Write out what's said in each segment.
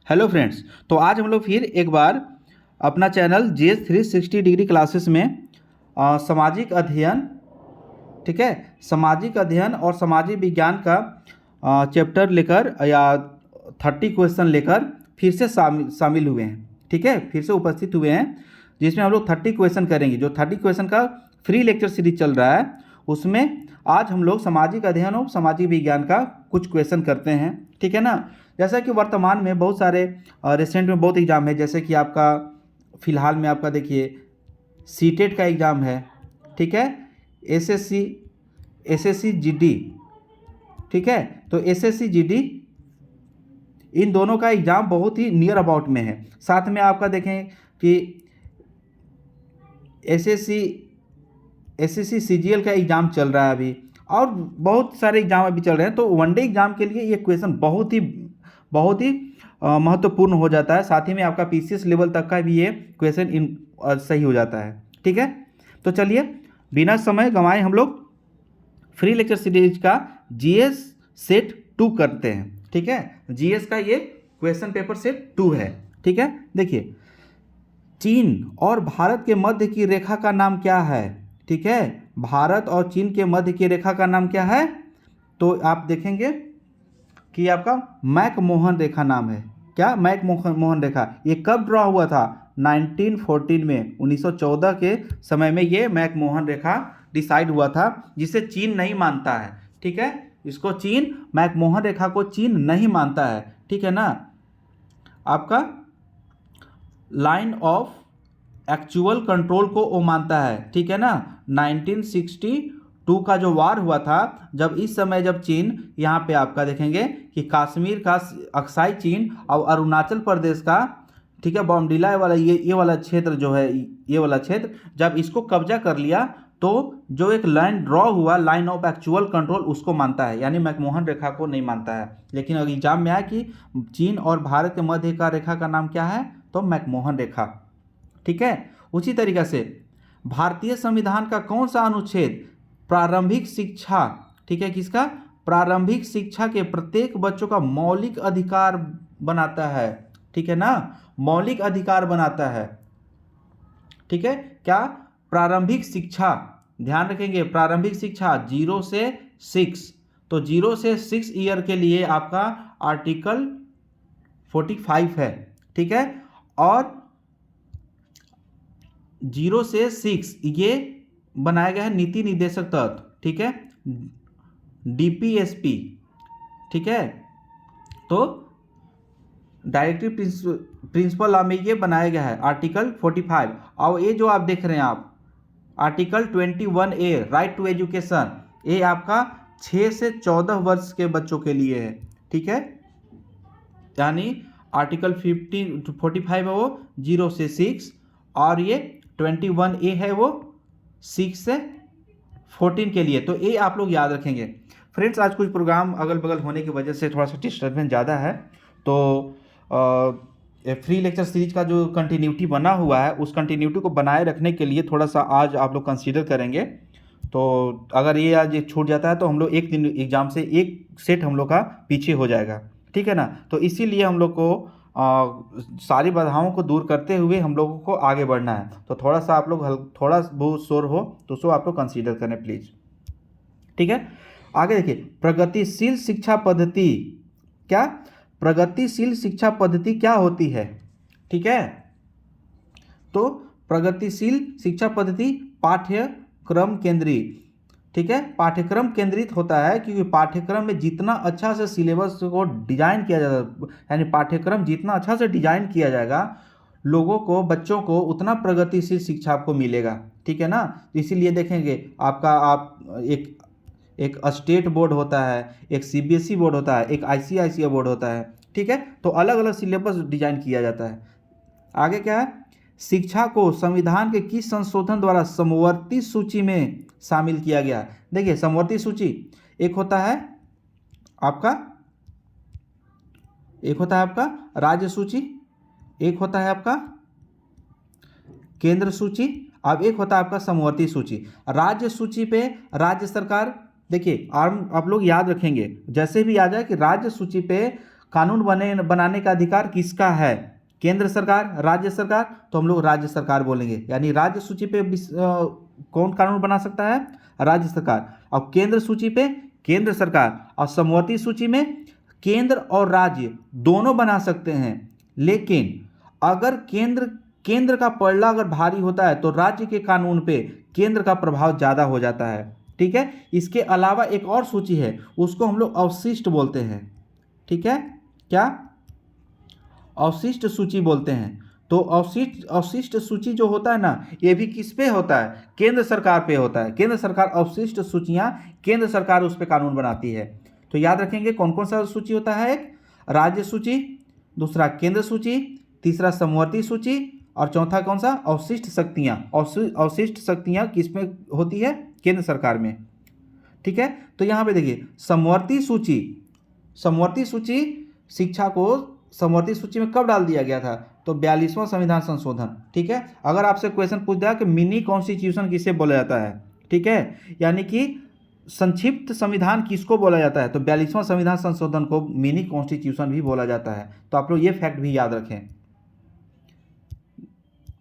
Hello friends. तो आज हम लोग फिर एक बार अपना चैनल जीएस 360 डिग्री क्लासेस में सामाजिक अध्ययन, ठीक है, सामाजिक अध्ययन और सामाजिक विज्ञान का चैप्टर लेकर या 30 क्वेश्चन लेकर फिर से शामिल हुए हैं। ठीक है, फिर से उपस्थित हुए हैं, जिसमें हम लोग 30 क्वेश्चन करेंगे। जो 30 क्वेश्चन का फ्री लेक्चर सीरीज चल रहा है, उसमें आज हम लोग सामाजिक अध्ययन और सामाजिक विज्ञान का कुछ क्वेश्चन करते हैं। ठीक है ना। जैसा कि वर्तमान में बहुत सारे रिसेंट में बहुत एग्ज़ाम है, जैसे कि आपका फ़िलहाल में आपका देखिए सीटेट का एग्ज़ाम है, ठीक है, एसएससी जीडी, ठीक है। तो एसएससी जीडी इन दोनों का एग्ज़ाम बहुत ही नियर अबाउट में है। साथ में आपका देखें कि एसएससी सीजीएल का एग्ज़ाम चल रहा है अभी, और बहुत सारे एग्ज़ाम अभी चल रहे हैं। तो वनडे एग्ज़ाम के लिए ये क्वेश्चन बहुत ही महत्वपूर्ण हो जाता है। साथ ही में आपका पीसीएस लेवल तक का भी ये क्वेश्चन सही हो जाता है। ठीक है, तो चलिए बिना समय गंवाए हम लोग फ्री लेक्चर सीरीज का जीएस सेट 2 करते हैं। ठीक है, जीएस का ये क्वेश्चन पेपर सेट 2 है। ठीक है, देखिए चीन और भारत के मध्य की रेखा का नाम क्या है। ठीक है, भारत और चीन के मध्य की रेखा का नाम क्या है, तो आप देखेंगे कि आपका मैकमोहन रेखा नाम है। क्या? मैकमोहन रेखा। ये कब ड्रॉ हुआ था? 1914 में, 1914 के समय में ये मैकमोहन रेखा डिसाइड हुआ था, जिसे चीन नहीं मानता है। ठीक है, इसको चीन, मैकमोहन रेखा को चीन नहीं मानता है। ठीक है ना। आपका लाइन ऑफ एक्चुअल कंट्रोल को वो मानता है। ठीक है ना। 1962 का जो वार हुआ था, जब इस समय जब चीन यहाँ पे आपका देखेंगे कि कश्मीर का अक्साई चीन और अरुणाचल प्रदेश का, ठीक है, बॉमडिला वाला ये वाला क्षेत्र जो है, ये वाला क्षेत्र जब इसको कब्जा कर लिया, तो जो एक लाइन ड्रॉ हुआ, लाइन ऑफ एक्चुअल कंट्रोल, उसको मानता है, यानी मैकमोहन रेखा को नहीं मानता है। लेकिन अगर एग्जाम में आया कि चीन और भारत के मध्य का रेखा का नाम क्या है, तो मैकमोहन रेखा। ठीक है, उसी तरीके से भारतीय संविधान का कौन सा अनुच्छेद प्रारंभिक शिक्षा, ठीक है, किसका? प्रारंभिक शिक्षा के प्रत्येक बच्चों का मौलिक अधिकार बनाता है। ठीक है ना, मौलिक अधिकार बनाता है। ठीक है, क्या? प्रारंभिक शिक्षा, ध्यान रखेंगे, प्रारंभिक शिक्षा 0 से 6, तो 0 से 6 ईयर के लिए आपका आर्टिकल 45 है। ठीक है, और 0 से 6 ये बनाया गया है नीति निर्देशक तत्व। ठीक है, डीपीएसपी। ठीक है, तो डायरेक्टिव प्रिंसिपल लॉ में ये बनाया गया है आर्टिकल 45। और ये जो आप देख रहे हैं आप article 21A right to education, ये आपका 6 से 14 वर्ष के बच्चों के लिए है। ठीक है, यानी आर्टिकल 45 है वो 0 से 6, और ये 21A है वो 6 से 14 के लिए। तो ये आप लोग याद रखेंगे। फ्रेंड्स, आज कुछ प्रोग्राम अगल बगल होने की वजह से थोड़ा सा डिस्टर्बेंस ज़्यादा है, तो फ्री लेक्चर सीरीज का जो कंटिन्यूटी बना हुआ है, उस कंटिन्यूटी को बनाए रखने के लिए थोड़ा सा आज आप लोग कंसीडर करेंगे। तो अगर ये आज छूट जाता है तो हम लोग एक दिन एग्ज़ाम से एक सेट हम लोग का पीछे हो जाएगा। ठीक है ना। तो इसीलिए हम लोग को सारी बाधाओं को दूर करते हुए हम लोगों को आगे बढ़ना है। तो थोड़ा सा आप लोग थोड़ा बहुत शोर हो तो उसको आप लोग कंसीडर करें प्लीज़। ठीक है, आगे देखिए, प्रगतिशील शिक्षा पद्धति क्या? प्रगतिशील शिक्षा पद्धति क्या होती है? ठीक है, तो प्रगतिशील शिक्षा पद्धति पाठ्यक्रम केंद्रित, ठीक है, पाठ्यक्रम केंद्रित होता है, क्योंकि पाठ्यक्रम में जितना अच्छा से सिलेबस को डिजाइन किया जाएगा, यानी पाठ्यक्रम जितना अच्छा से डिजाइन किया जाएगा, लोगों को, बच्चों को उतना प्रगतिशील शिक्षा आपको मिलेगा। ठीक है ना। इसीलिए देखेंगे आपका एक स्टेट बोर्ड होता है, एक सीबीएसई बोर्ड होता है, एक आईसीआईसीआई बोर्ड होता है। ठीक है, तो अलग अलग सिलेबस डिजाइन किया जाता है। आगे क्या है? शिक्षा को संविधान के किस संशोधन द्वारा समवर्ती सूची में शामिल किया गया? देखिए, समवर्ती सूची एक होता है आपका राज्य सूची, एक होता है आपका केंद्र सूची, अब एक होता है आपका समवर्ती सूची। राज्य सूची पे राज्य सरकार, देखिए आप लोग याद रखेंगे, जैसे भी आ जाए कि राज्य सूची पे कानून बनाने का अधिकार किसका है? केंद्र सरकार, राज्य सरकार? तो हम लोग राज्य सरकार बोलेंगे, यानी राज्य सूची पे कौन कानून बना सकता है? राज्य सरकार। और केंद्र सूची पे केंद्र सरकार, और समवर्ती सूची में केंद्र और राज्य दोनों बना सकते हैं। लेकिन अगर केंद्र का पलड़ा अगर भारी होता है तो राज्य के कानून पे केंद्र का प्रभाव ज़्यादा हो जाता है। ठीक है, इसके अलावा एक और सूची है, उसको हम लोग अवशिष्ट बोलते हैं। ठीक है, क्या? अवशिष्ट सूची बोलते हैं। तो अवशिष्ट सूची जो होता है ना, ये भी किस पे होता है? केंद्र सरकार पे होता है। केंद्र सरकार अवशिष्ट सूचियां, केंद्र सरकार उस पर कानून बनाती है। तो याद रखेंगे कौन कौन सा सूची होता है? एक राज्य सूची, दूसरा केंद्र सूची, तीसरा समवर्ती सूची, और चौथा कौन सा? अवशिष्ट शक्तियां। अवशिष्ट शक्तियां किस में होती है? केंद्र सरकार में। ठीक है, तो यहाँ पे देखिए समवर्ती सूची शिक्षा को समवर्ती सूची में कब डाल दिया गया था? तो 42वां संविधान संशोधन। ठीक है, अगर आपसे क्वेश्चन पूछ दिया कि मिनी कॉन्स्टिट्यूशन किसे बोला जाता है, ठीक है, यानी कि संक्षिप्त संविधान किसको बोला जाता है, तो 42वां संविधान संशोधन को मिनी कॉन्स्टिट्यूशन भी बोला जाता है। तो आप लोग ये फैक्ट भी याद रखें।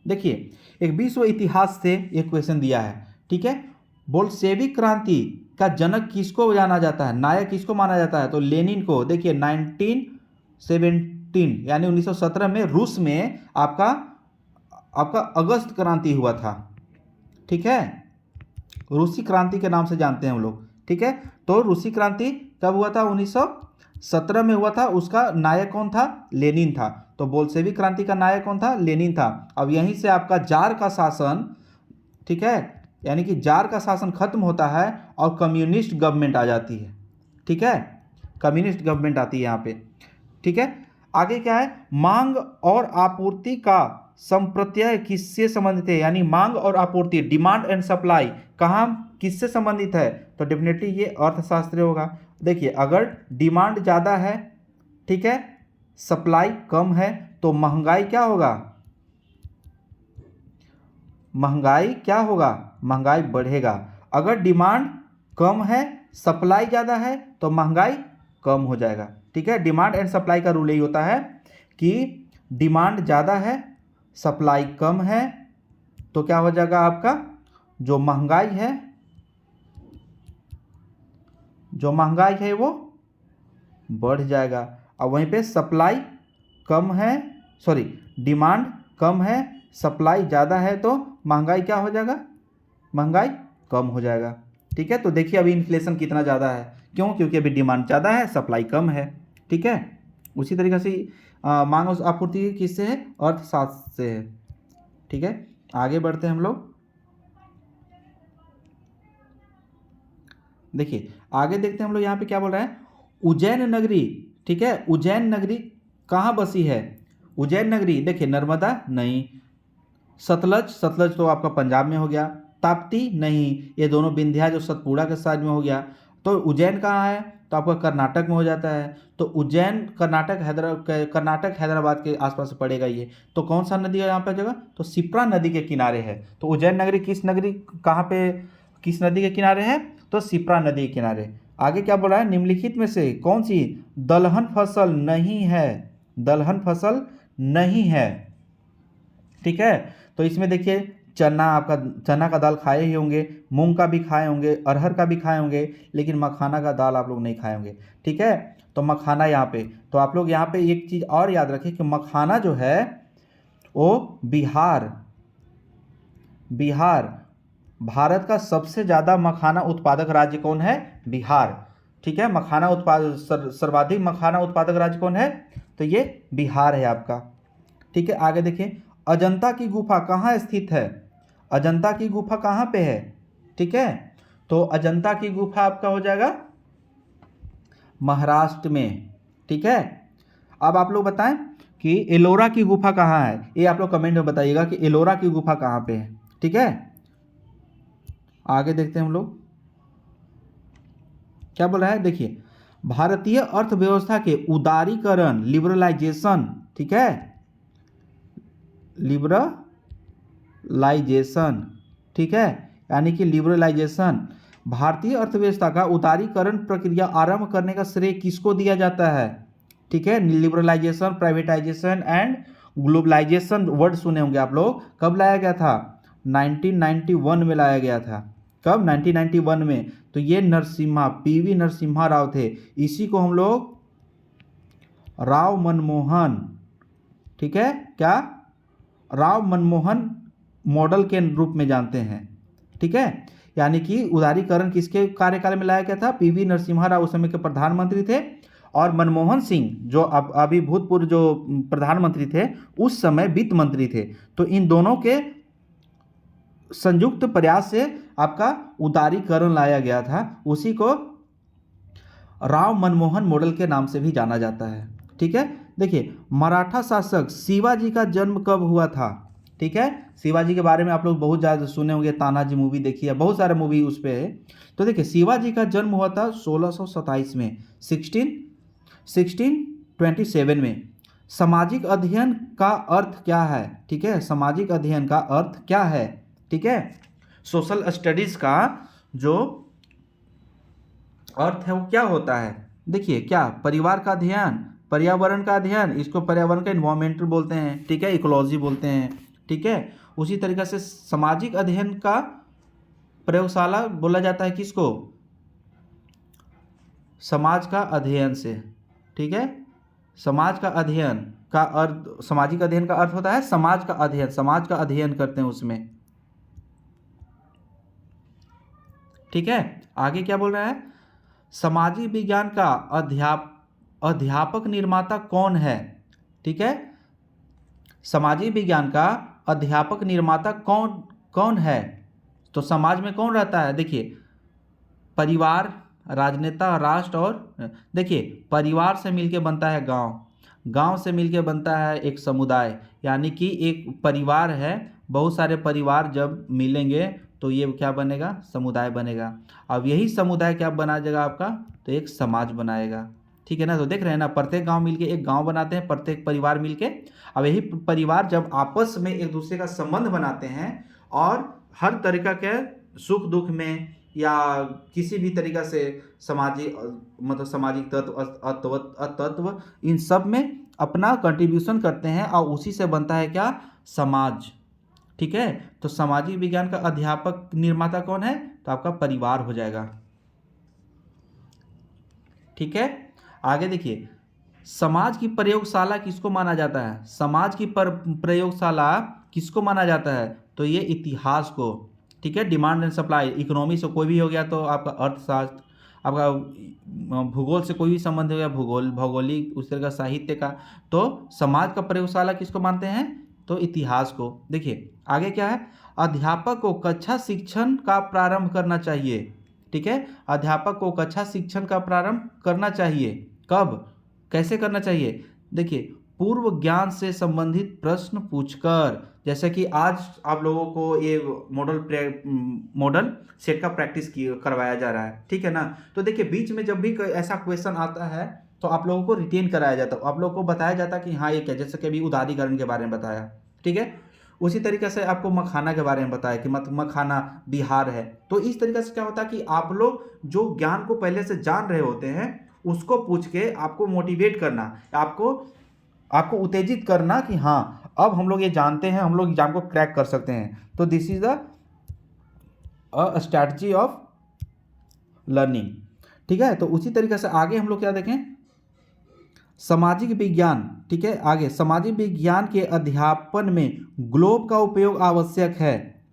देखिए एक विश्व इतिहास से एक क्वेश्चन दिया है। ठीक है, बोल्शेविक क्रांति का जनक किसको जाना जाता है, नायक किसको माना जाता है? तो लेनिन को। देखिए 1917 यानी 1917 में रूस में आपका अगस्त क्रांति हुआ था। ठीक है, रूसी क्रांति के नाम से जानते हैं हम लोग। ठीक है, तो रूसी क्रांति कब हुआ था? 1917 में हुआ था। उसका नायक कौन था? लेनिन था। तो बोल्शेविक क्रांति का नायक कौन था? लेनिन था। अब यहीं से आपका जार का शासन, ठीक है, यानी कि जार का शासन खत्म होता है और कम्युनिस्ट गवर्नमेंट आ जाती है। ठीक है, कम्युनिस्ट गवर्नमेंट आती है यहाँ पे। ठीक है, आगे क्या है? मांग और आपूर्ति का संप्रत्यय किससे संबंधित है? यानी मांग और आपूर्ति, डिमांड एंड सप्लाई कहाँ किससे संबंधित है? तो डेफिनेटली ये अर्थशास्त्र होगा। देखिए अगर डिमांड ज़्यादा है, ठीक है, सप्लाई कम है, तो महंगाई क्या होगा? महंगाई क्या होगा? महंगाई बढ़ेगा। अगर डिमांड कम है, सप्लाई ज़्यादा है, तो महंगाई कम हो जाएगा। ठीक है, डिमांड एंड सप्लाई का रूल यही होता है कि डिमांड ज़्यादा है, सप्लाई कम है, तो क्या हो जाएगा? आपका जो महंगाई है वो बढ़ जाएगा। और वहीं पे सप्लाई कम है, सॉरी, डिमांड कम है, सप्लाई ज़्यादा है, तो महंगाई क्या हो जाएगा? महंगाई कम हो जाएगा। ठीक है, तो देखिए अभी इन्फ्लेशन कितना ज़्यादा है, क्यों? क्योंकि अभी डिमांड ज़्यादा है, सप्लाई कम है। ठीक है, उसी तरीके से मांग और आपूर्ति किससे है? अर्थशास्त्र से है। ठीक है, आगे बढ़ते हैं हम लोग। देखिए आगे देखते हैं हम लोग, यहाँ पे क्या बोल रहे हैं? उज्जैन नगरी। ठीक है, उज्जैन नगरी कहाँ बसी है? उज्जैन नगरी देखिए नर्मदा नहीं, सतलज तो आपका पंजाब में हो गया, ताप्ती नहीं, ये दोनों विंध्या जो सतपुड़ा के साइड में हो गया। तो उज्जैन कहाँ है? तो आपका कर्नाटक में हो जाता है। तो उज्जैन कर्नाटक हैदराबाद के आसपास पड़ेगा ये। तो कौन सा नदी है यहाँ पर जगह? तो शिप्रा नदी के किनारे है। तो उज्जैन नगरी किस नदी के किनारे है? तो शिप्रा नदी के किनारे। आगे क्या बोल रहा है? निम्नलिखित में से कौन सी दलहन फसल नहीं है? दलहन फसल नहीं है। ठीक है, तो इसमें देखिए चना का दाल खाए ही होंगे, मूंग का भी खाए होंगे, अरहर का भी खाए होंगे, लेकिन मखाना का दाल आप लोग नहीं खाए होंगे। ठीक है, तो मखाना यहाँ पे, तो आप लोग यहाँ पे एक चीज़ और याद रखें कि मखाना जो है वो बिहार भारत का सबसे ज़्यादा मखाना उत्पादक राज्य कौन है? बिहार। ठीक है, सर्वाधिक मखाना उत्पादक राज्य कौन है? तो ये बिहार है आपका। ठीक है, आगे देखिए अजंता की गुफा कहाँ स्थित है? अजंता की गुफा कहाँ पे है? ठीक है, तो अजंता की गुफा आपका हो जाएगा महाराष्ट्र में। ठीक है, अब आप लोग बताएं कि एलोरा की गुफा कहाँ है? ये आप लोग कमेंट में बताइएगा कि एलोरा की गुफा कहाँ पे है। ठीक है, आगे देखते हैं हम लोग क्या बोल रहा है। देखिए भारतीय अर्थव्यवस्था के उदारीकरण, लिबरलाइजेशन, ठीक है, लिबरलाइजेशन, ठीक है, यानी कि लिबरलाइजेशन, भारतीय अर्थव्यवस्था का उदारीकरण प्रक्रिया आरंभ करने का श्रेय किसको दिया जाता है? ठीक है। Liberalisation, privatisation and globalisation word सुने होंगे आप लोग। कब लाया गया था? 1991 में लाया गया था। कब? 1991 में। तो ये नरसिम्हा, पीवी नरसिम्हा राव थे। इसी को हम लोग राव मनमोहन, ठीक है, क्या, राव मनमोहन मॉडल के रूप में जानते हैं। ठीक है, यानी कि उदारीकरण किसके कार्यकाल में लाया गया था? पीवी नरसिम्हा राव उस समय के प्रधानमंत्री थे, और मनमोहन सिंह जो अब अभी भूतपूर्व जो प्रधानमंत्री थे उस समय वित्त मंत्री थे। तो इन दोनों के संयुक्त प्रयास से आपका उदारीकरण लाया गया था। उसी को राव मनमोहन मॉडल के नाम से भी जाना जाता है। ठीक है, देखिए मराठा शासक शिवाजी का जन्म कब हुआ था? ठीक है, शिवाजी के बारे में आप लोग बहुत ज़्यादा सुने होंगे, तानाजी मूवी देखी है, बहुत सारे मूवी उस पर है। तो देखिए शिवाजी का जन्म हुआ था 1627 में, 1627 में। सामाजिक अध्ययन का अर्थ क्या है? ठीक है, सामाजिक अध्ययन का अर्थ क्या है? ठीक है, सोशल स्टडीज़ का जो अर्थ है वो क्या होता है? देखिए क्या, परिवार का अध्ययन, पर्यावरण का अध्ययन, इसको पर्यावरण का इन्वायरमेंटल बोलते हैं। ठीक है, इकोलॉजी बोलते हैं। ठीक है, उसी तरीके से सामाजिक अध्ययन का प्रयोगशाला बोला जाता है किसको? समाज का अध्ययन से। ठीक है, समाज का अध्ययन का अर्थ, सामाजिक अध्ययन का अर्थ होता है समाज का अध्ययन, समाज का अध्ययन करते हैं उसमें। ठीक है, आगे क्या बोल रहा है? सामाजिक विज्ञान का अध्यापक निर्माता कौन है? ठीक है, सामाजिक विज्ञान का अध्यापक निर्माता कौन है? तो समाज में कौन रहता है? देखिए परिवार, राजनेता, राष्ट्र, और देखिए परिवार से मिलके बनता है गांव, गांव से मिलके बनता है एक समुदाय, यानी कि एक परिवार है, बहुत सारे परिवार जब मिलेंगे तो ये क्या बनेगा? समुदाय बनेगा। अब यही समुदाय क्या बना जाएगा आपका? तो एक समाज बनाएगा। ठीक है ना, तो देख रहे हैं ना, प्रत्येक गांव मिलके एक गांव बनाते हैं, प्रत्येक परिवार मिलके। अब यही परिवार जब आपस में एक दूसरे का संबंध बनाते हैं और हर तरीका के सुख दुख में या किसी भी तरीका से सामाजिक मतलब सामाजिक तत्व इन सब में अपना कंट्रीब्यूशन करते हैं, और उसी से बनता है क्या? समाज। ठीक है, तो सामाजिक विज्ञान का अध्यापक निर्माता कौन है? तो आपका परिवार हो जाएगा। ठीक है, आगे देखिए समाज की प्रयोगशाला किसको माना जाता है? समाज की प्रयोगशाला किसको माना जाता है? तो ये इतिहास को। ठीक है, डिमांड एंड सप्लाई, इकोनॉमी से कोई भी हो गया तो आपका अर्थशास्त्र, आपका भूगोल से कोई भी संबंध हो गया, भूगोल, भौगोलिक, उस तरह का साहित्य का। तो समाज का प्रयोगशाला किसको मानते हैं? तो इतिहास को। देखिए आगे क्या है? अध्यापक को कक्षा शिक्षण का प्रारंभ करना चाहिए। ठीक है, अध्यापक को कक्षा शिक्षण का प्रारंभ करना चाहिए। कब, कैसे करना चाहिए? देखिए पूर्व ज्ञान से संबंधित प्रश्न पूछकर, जैसे कि आज आप लोगों को ये मॉडल सेट का प्रैक्टिस करवाया जा रहा है। ठीक है ना, तो देखिए बीच में जब भी ऐसा क्वेश्चन आता है तो आप लोगों को रिटेन कराया जाता है, आप लोगों को बताया जाता है कि हाँ ये क्या, जैसे कि अभी उदारीकरण के बारे में बताया। ठीक है, उसी तरीके से आपको मखाना के बारे में बताया कि मखाना बिहार है। तो इस तरीके से क्या होता है कि आप लोग जो ज्ञान को पहले से जान रहे होते हैं उसको पूछ के आपको मोटिवेट करना, आपको उत्तेजित करना कि हाँ अब हम लोग ये जानते हैं, हम लोग एग्जाम को क्रैक कर सकते हैं। तो this is the strategy of learning. ठीक है, तो उसी तरीके से आगे हम लोग क्या देखें? सामाजिक विज्ञान। ठीक है, आगे सामाजिक विज्ञान के अध्यापन में ग्लोब का उपयोग आवश्यक है।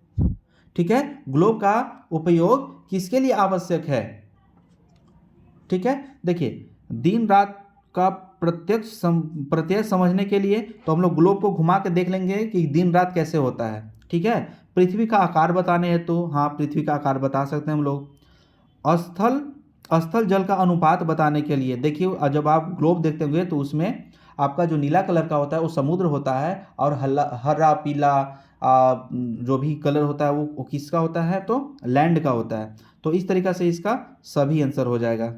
ठीक है, ग्लोब का उपयोग किसके लिए आवश्यक है? ठीक है, देखिए दिन रात का प्रत्यक्ष समझने के लिए तो हम लोग ग्लोब को घुमा के देख लेंगे कि दिन रात कैसे होता है। ठीक है, पृथ्वी का आकार बताने हैं तो हाँ पृथ्वी का आकार बता सकते हैं हम लोग। स्थल जल का अनुपात बताने के लिए देखिए जब आप ग्लोब देखते होंगे तो उसमें आपका जो नीला कलर का होता है वो समुद्र होता है, और हरा पीला जो भी कलर होता है वो किसका होता है? तो लैंड का होता है। तो इस तरीक़ा से इसका सभी आंसर हो जाएगा।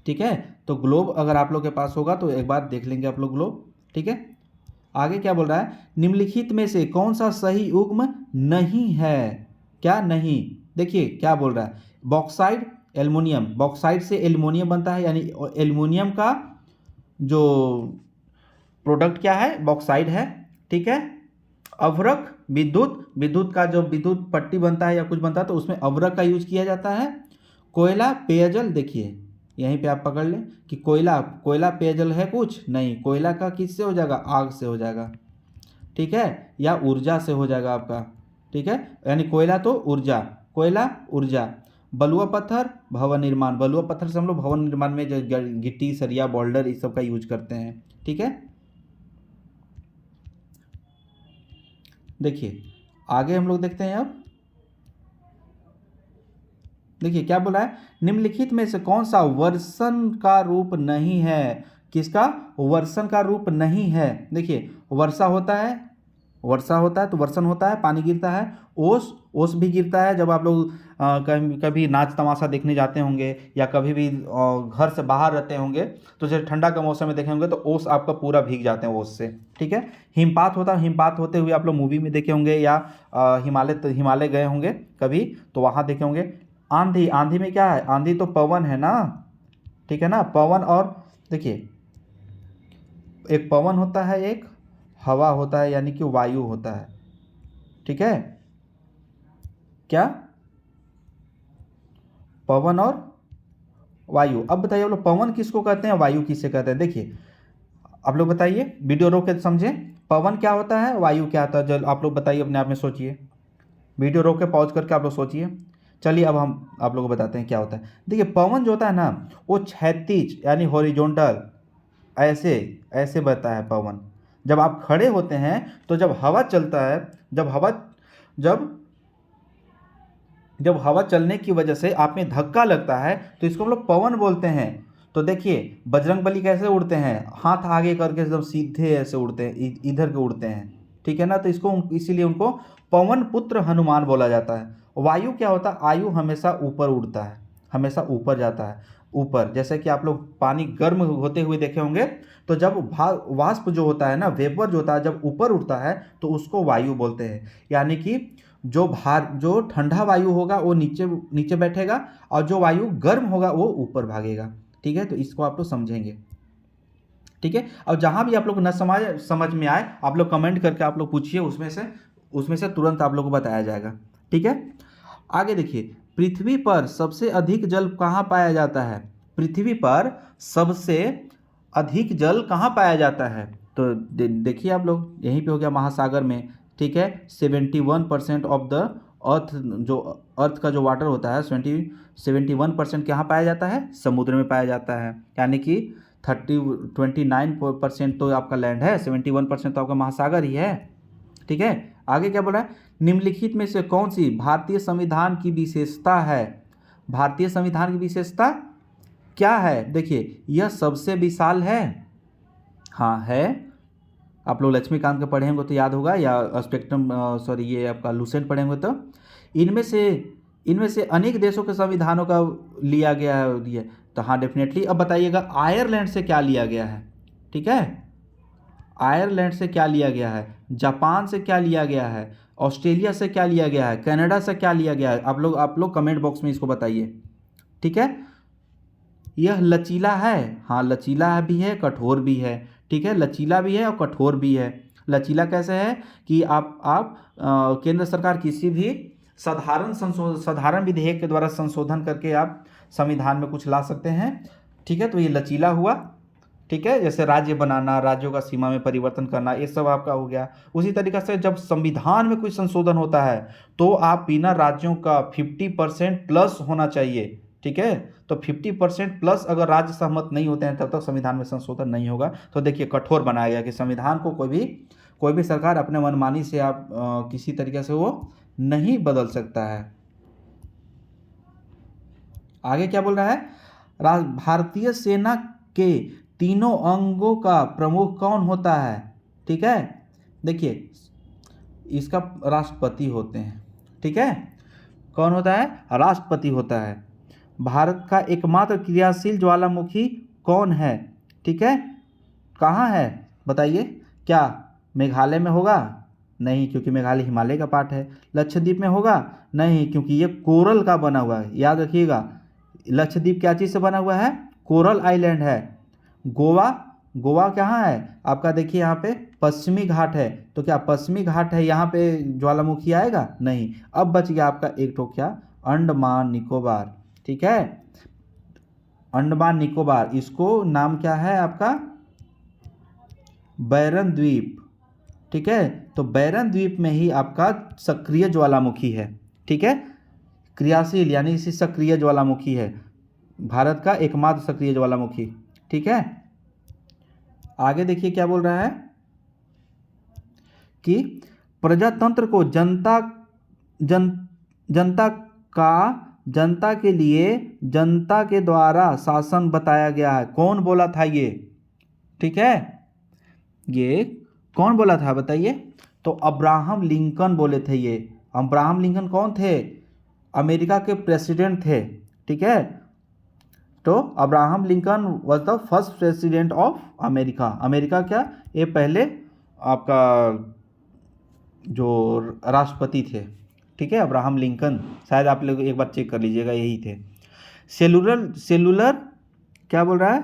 ठीक है, तो ग्लोब अगर आप लोग के पास होगा तो एक बार देख लेंगे आप लोग ग्लोब। ठीक है, आगे क्या बोल रहा है? निम्नलिखित में से कौन सा सही उद्गम नहीं है? क्या नहीं? देखिए क्या बोल रहा है? बॉक्साइड, एल्युमिनियम, बॉक्साइड से एल्युमिनियम बनता है, यानी एल्युमिनियम का जो प्रोडक्ट क्या है, बॉक्साइड है, ठीक है। अभ्रक, विद्युत का जो विद्युत पट्टी बनता है या कुछ बनता है तो उसमें अभ्रक का यूज किया जाता है। कोयला, पेयजल, देखिए यहीं पे आप पकड़ लें कि कोयला पेयजल है कुछ नहीं, कोयला का किससे हो जाएगा, आग से हो जाएगा, ठीक है, या ऊर्जा से हो जाएगा आपका, ठीक है, यानी कोयला तो ऊर्जा, कोयला ऊर्जा। बलुआ पत्थर, भवन निर्माण, बलुआ पत्थर से हम लोग भवन निर्माण में जो गिट्टी, सरिया, बोल्डर इस सब का यूज करते हैं, ठीक है। देखिए आगे हम लोग देखते हैं अब, देखिए क्या बोला है, निम्नलिखित में से कौन सा वर्षण का रूप नहीं है, किसका वर्षण का रूप नहीं है। देखिए वर्षा होता है तो वर्षण होता है, पानी गिरता है। ओस भी गिरता है, जब आप लोग कभी नाच तमाशा देखने जाते होंगे या कभी भी घर से बाहर रहते होंगे तो जब ठंडा का मौसम में देखे होंगे तो ओस आपका पूरा भीग जाते हैं ओस से, ठीक है। हिमपात होता है, हिमपात होते हुए आप लोग मूवी में देखे होंगे या हिमालय गए होंगे कभी तो वहाँ देखे होंगे। आंधी में क्या है, आंधी तो पवन है ना, ठीक है ना, पवन। और देखिए एक पवन होता है, एक हवा होता है, यानी कि वायु होता है, ठीक है। क्या, पवन और वायु। अब बताइए आप लोग पवन किसको कहते हैं, वायु किसे कहते हैं। देखिए आप लोग बताइए, वीडियो रोक के समझें, पवन क्या होता है, वायु क्या होता है, जब आप लोग बताइए, अपने आप में सोचिए, वीडियो रोक के पॉज करके आप लोग सोचिए। चलिए अब हम आप लोगों को बताते हैं क्या होता है। देखिए पवन जो होता है ना वो क्षैतिज यानी हॉरिजॉन्टल ऐसे ऐसे बहता है पवन। जब आप खड़े होते हैं तो जब हवा चलता है, जब जब हवा चलने की वजह से आप में धक्का लगता है तो इसको हम लोग पवन बोलते हैं। तो देखिए बजरंगबली कैसे उड़ते हैं, हाथ आगे करके एकदम सीधे ऐसे उड़ते हैं, इधर के उड़ते हैं, ठीक है ना। तो इसको इसीलिए उनको पवन पुत्र हनुमान बोला जाता है। वायु क्या होता है, आयु हमेशा ऊपर उड़ता है, हमेशा ऊपर जाता है, ऊपर। जैसे कि आप लोग पानी गर्म होते हुए देखे होंगे तो जब वाष्प जो होता है ना, वेपर जो होता है, जब ऊपर उठता है तो उसको वायु बोलते हैं। यानी कि जो ठंडा वायु होगा वो नीचे नीचे बैठेगा और जो वायु गर्म होगा वो ऊपर भागेगा, ठीक है। तो इसको आप लोग समझेंगे, ठीक है। और जहां भी आप लोग न समझ में आए आप लोग कमेंट करके आप लोग पूछिए, उसमें से तुरंत आप लोग को बताया जाएगा, ठीक है। आगे देखिए, पृथ्वी पर सबसे अधिक जल कहाँ पाया जाता है, पृथ्वी पर सबसे अधिक जल कहाँ पाया जाता है। तो देखिए आप लोग, यहीं पे हो गया महासागर में, ठीक है। 71% ऑफ द अर्थ, जो अर्थ का जो वाटर होता है 71% कहाँ पाया जाता है, समुद्र में पाया जाता है। यानी कि 29% तो आपका लैंड है, 71% तो आपका महासागर ही है, ठीक है। आगे क्या बोल रहा है, निम्नलिखित में से कौन सी भारतीय संविधान की विशेषता है, भारतीय संविधान की विशेषता क्या है। देखिए यह सबसे विशाल है, हाँ है। आप लोग लक्ष्मीकांत के पढ़े होंगे तो याद होगा, या स्पेक्ट्रम सॉरी ये आपका लूसेंट पढ़े होंगे तो इनमें से अनेक देशों के संविधानों का लिया गया है ये, तो हाँ डेफिनेटली। अब बताइएगा आयरलैंड से क्या लिया गया है, ठीक है। आयरलैंड से क्या लिया गया है, जापान से क्या लिया गया है, ऑस्ट्रेलिया से क्या लिया गया है, कनाडा से क्या लिया गया है। आप लोग कमेंट बॉक्स में इसको बताइए, ठीक है। यह लचीला है, हाँ लचीला भी है, कठोर भी है, ठीक है। लचीला भी है और कठोर भी है। लचीला कैसे है कि आप केंद्र सरकार किसी भी साधारण विधेयक के द्वारा संशोधन करके आप संविधान में कुछ ला सकते हैं, ठीक है। तो ये लचीला हुआ, ठीक है। जैसे राज्य बनाना, राज्यों का सीमा में परिवर्तन करना, ये सब आपका हो गया। उसी तरीके से जब संविधान में कोई संशोधन होता है तो आप बिना राज्यों का 50% प्लस होना चाहिए, ठीक है। तो 50% प्लस अगर राज्य सहमत नहीं होते हैं तब तक संविधान में संशोधन नहीं होगा। तो देखिए कठोर बनाया गया कि संविधान को कोई भी सरकार अपने मनमानी से आप किसी तरीके से वो नहीं बदल सकता है। आगे क्या बोल रहा है, भारतीय सेना के तीनों अंगों का प्रमुख कौन होता है, ठीक है। देखिए इसका राष्ट्रपति होते हैं, ठीक है। कौन होता है, राष्ट्रपति होता है। भारत का एकमात्र क्रियाशील ज्वालामुखी कौन है, ठीक है। कहाँ है बताइए, क्या मेघालय में होगा, नहीं क्योंकि मेघालय हिमालय का पार्ट है। लक्षद्वीप में होगा, नहीं क्योंकि ये कोरल का बना हुआ है, याद रखिएगा। लक्षद्वीप क्या चीज़ से बना हुआ है, कोरल आइलैंड है। गोवा कहाँ है आपका, देखिए यहाँ पे पश्चिमी घाट है, तो क्या पश्चिमी घाट है यहाँ पे ज्वालामुखी आएगा? नहीं। अब बच गया आपका एक तो क्या, अंडमान निकोबार। ठीक है, अंडमान निकोबार, इसको नाम क्या है आपका, बैरन द्वीप। ठीक है, तो बैरन द्वीप में ही आपका सक्रिय ज्वालामुखी है। ठीक है, क्रियाशील यानी इसी सक्रिय ज्वालामुखी है, भारत का एकमात्र सक्रिय ज्वालामुखी। ठीक है, आगे देखिए क्या बोल रहा है कि प्रजातंत्र को जनता का जनता के लिए जनता के द्वारा शासन बताया गया है। कौन बोला था ये? ठीक है, ये कौन बोला था बताइए? तो अब्राहम लिंकन बोले थे। ये अब्राहम लिंकन कौन थे? अमेरिका के प्रेसिडेंट थे। ठीक है, तो Abraham Lincoln was the first president of America. America क्या, ये पहले आपका जो राष्ट्रपति थे। ठीक है, अब्राहम लिंकन, शायद आप लोग एक बार चेक कर लीजिएगा, यही थे। सेलुलर क्या बोल रहा है?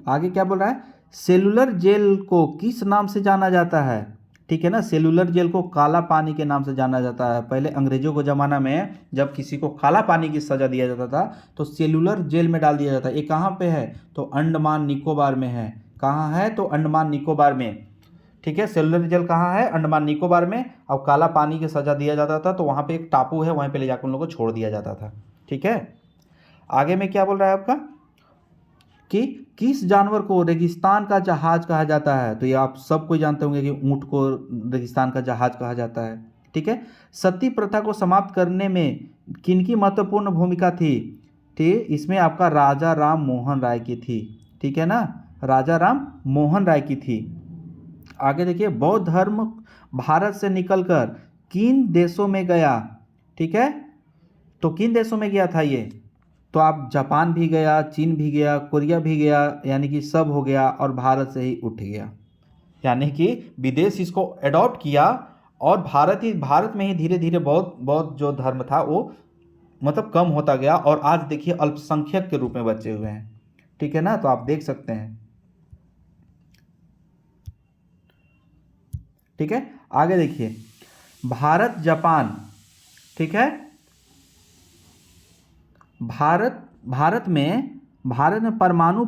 आगे क्या बोल रहा है? सेलुलर जेल को किस नाम से जाना जाता है? ठीक है ना, सेलुलर जेल को काला पानी के नाम से जाना जाता है। पहले अंग्रेजों के ज़माना में जब किसी को काला पानी की सज़ा दिया जाता था तो सेलुलर जेल में डाल दिया जाता है। ये कहाँ पे है? तो अंडमान निकोबार में है। कहाँ है? तो अंडमान निकोबार में। ठीक है, सेलुलर जेल कहाँ है? अंडमान निकोबार में। और काला पानी की सज़ा दिया जाता था तो वहाँ पर एक टापू है, वहीं पर ले जाकर उन लोगों को छोड़ दिया जाता था। ठीक है, आगे में क्या बोल रहा है आपका कि किस जानवर को रेगिस्तान का जहाज कहा जाता है? तो ये आप सब कोई जानते होंगे कि ऊंट को रेगिस्तान का जहाज कहा जाता है। ठीक है, सती प्रथा को समाप्त करने में किनकी महत्वपूर्ण भूमिका थी? ठीक, इसमें आपका राजा राम मोहन राय की थी। ठीक है ना, राजा राम मोहन राय की थी। आगे देखिए, बौद्ध धर्म भारत से निकलकर किन देशों में गया? ठीक है, तो किन देशों में गया था ये? तो आप जापान भी गया, चीन भी गया, कोरिया भी गया, यानी कि सब हो गया और भारत से ही उठ गया। यानी कि विदेश इसको अडॉप्ट किया और भारत में ही धीरे धीरे बहुत जो धर्म था वो मतलब कम होता गया और आज देखिए अल्पसंख्यक के रूप में बचे हुए हैं। ठीक है ना, तो आप देख सकते हैं। ठीक है, आगे देखिए, भारत जापान। ठीक है, भारत में परमाणु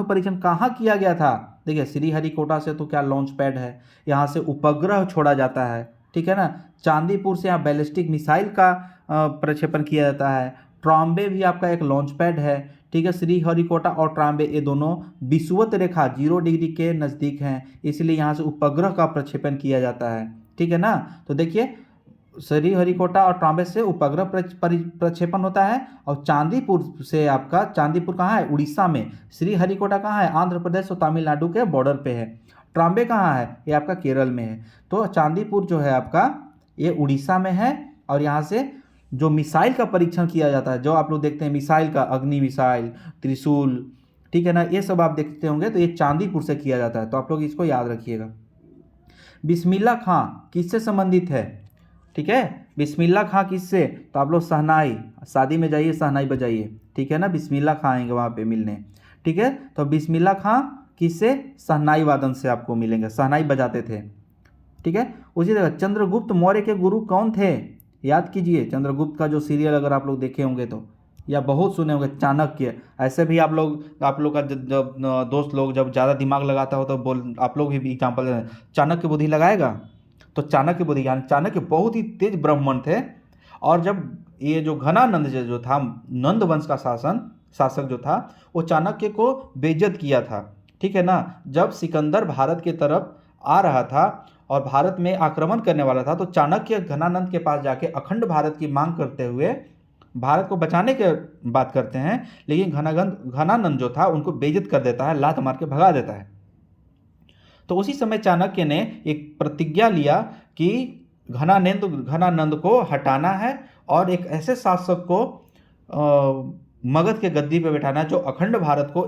परीक्षण कहाँ किया गया था? देखिए, श्रीहरिकोटा से तो क्या लॉन्च पैड है, यहाँ से उपग्रह छोड़ा जाता है। ठीक है ना, चांदीपुर से यहाँ बैलिस्टिक मिसाइल का प्रक्षेपण किया जाता है। ट्रॉम्बे भी आपका एक लॉन्च पैड है। ठीक है, श्रीहरिकोटा और ट्रॉम्बे ये दोनों विषुवत रेखा 0 डिग्री के नज़दीक हैं, इसलिए यहाँ से उपग्रह का प्रक्षेपण किया जाता है। ठीक है ना, तो देखिए श्रीहरिकोटा और ट्रॉम्बे से उपग्रह प्रक्षेपण होता है और चांदीपुर से आपका, चांदीपुर कहाँ है? उड़ीसा में। श्रीहरिकोटा कहाँ है? आंध्र प्रदेश और तमिलनाडु के बॉर्डर पे है। ट्रॉम्बे कहाँ है? ये आपका केरल में है। तो चांदीपुर जो है आपका ये उड़ीसा में है और यहाँ से जो मिसाइल का परीक्षण किया जाता है, जो आप लोग देखते हैं मिसाइल का, अग्नि मिसाइल, त्रिशूल, ठीक है ना, ये सब आप देखते होंगे, तो ये चांदीपुर से किया जाता है। तो आप लोग इसको याद रखिएगा। बिस्मिल्लाह खां किससे संबंधित है? ठीक है, बिस्मिल्लाह खां किससे? तो आप लोग शहनाई, शादी में जाइए शहनाई बजाइए। ठीक है ना, बिस्मिल्लाह खां आएंगे वहाँ पे मिलने। ठीक है, तो बिस्मिल्लाह खां किससे? शहनाई वादन से आपको मिलेंगे, शहनाई बजाते थे। ठीक है, उसी तरह चंद्रगुप्त मौर्य के गुरु कौन थे? याद कीजिए, चंद्रगुप्त का जो सीरियल अगर आप लोग देखे होंगे तो, या बहुत सुने होंगे, चाणक्य। ऐसे भी आप लोग का जब दोस्त लोग जब ज़्यादा दिमाग लगाता हो तो आप लोग भी एग्जाम्पल, चाणक्य बुद्धि लगाएगा। तो चाणक्य बुद्धि यानी चाणक्य बहुत ही तेज ब्राह्मण थे और जब ये जो घनानंद जो था, नंद वंश का शासक जो था, वो चाणक्य को बेइज्जत किया था। ठीक है ना, जब सिकंदर भारत की तरफ आ रहा था और भारत में आक्रमण करने वाला था तो चाणक्य घनानंद के पास जाके अखंड भारत की मांग करते हुए भारत को बचाने की बात करते हैं, लेकिन घनानंद जो था उनको बेइज्जत कर देता है, लात मार के भगा देता है। तो उसी समय चाणक्य ने एक प्रतिज्ञा लिया कि घनानंद को हटाना है और एक ऐसे शासक को मगध के गद्दी पे बैठाना है जो अखंड भारत को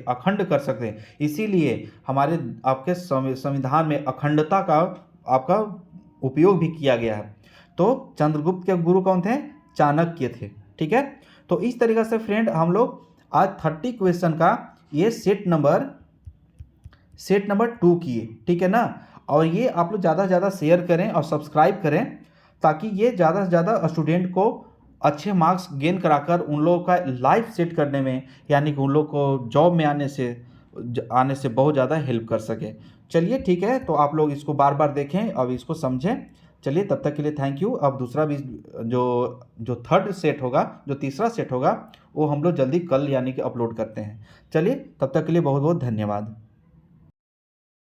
अखंड कर सके। इसीलिए हमारे आपके संविधान में अखंडता का आपका उपयोग भी किया गया है। तो चंद्रगुप्त के गुरु कौन थे? चाणक्य थे। ठीक है, तो इस तरीक़े से फ्रेंड हम लोग आज 30 क्वेश्चन का ये सेट नंबर 2 किए। ठीक है ना, और ये आप लोग ज़्यादा से ज़्यादा शेयर करें और सब्सक्राइब करें ताकि ये ज़्यादा से ज़्यादा स्टूडेंट को अच्छे मार्क्स गेन कराकर उन लोगों का लाइफ सेट करने में, यानी कि उन लोग को जॉब में आने से बहुत ज़्यादा हेल्प कर सके। चलिए ठीक है, तो आप लोग इसको बार बार देखें और इसको समझें। चलिए तब तक के लिए थैंक यू। अब दूसरा भी जो थर्ड सेट होगा, जो तीसरा सेट होगा, वो हम लोग जल्दी कल यानी कि अपलोड करते हैं। चलिए तब तक के लिए बहुत बहुत धन्यवाद।